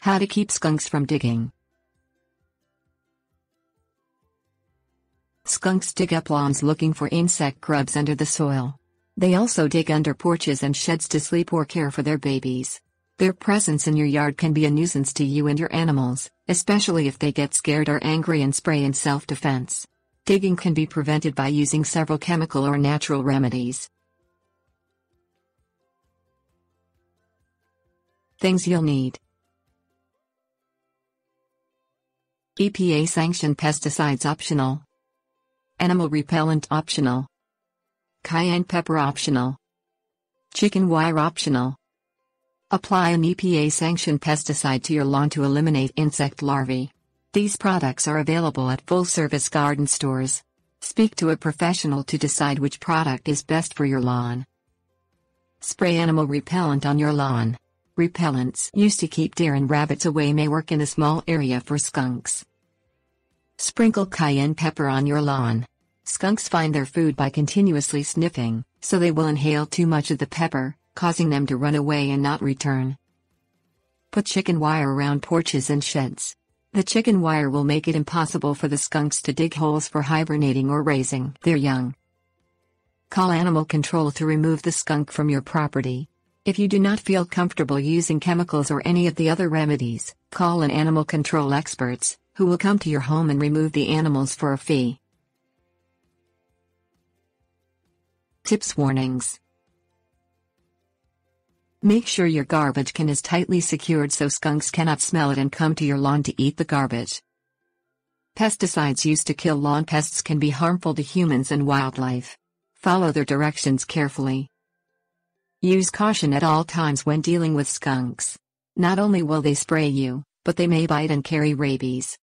How to keep skunks from digging. Skunks dig up lawns looking for insect grubs under the soil. They also dig under porches and sheds to sleep or care for their babies. Their presence in your yard can be a nuisance to you and your animals, especially if they get scared or angry and spray in self-defense. Digging can be prevented by using several chemical or natural remedies. Things you'll need: EPA-sanctioned pesticides optional. Animal repellent optional. Cayenne pepper optional. Chicken wire optional. Apply an EPA-sanctioned pesticide to your lawn to eliminate insect larvae. These products are available at full-service garden stores. Speak to a professional to decide which product is best for your lawn. Spray animal repellent on your lawn. Repellents used to keep deer and rabbits away may work in a small area for skunks. Sprinkle cayenne pepper on your lawn. Skunks find their food by continuously sniffing, so they will inhale too much of the pepper, causing them to run away and not return. Put chicken wire around porches and sheds. The chicken wire will make it impossible for the skunks to dig holes for hibernating or raising their young. Call animal control to remove the skunk from your property. If you do not feel comfortable using chemicals or any of the other remedies, call an animal control experts, who will come to your home and remove the animals for a fee. Tips: warnings. Make sure your garbage can is tightly secured so skunks cannot smell it and come to your lawn to eat the garbage. Pesticides used to kill lawn pests can be harmful to humans and wildlife. Follow their directions carefully. Use caution at all times when dealing with skunks. Not only will they spray you, but they may bite and carry rabies.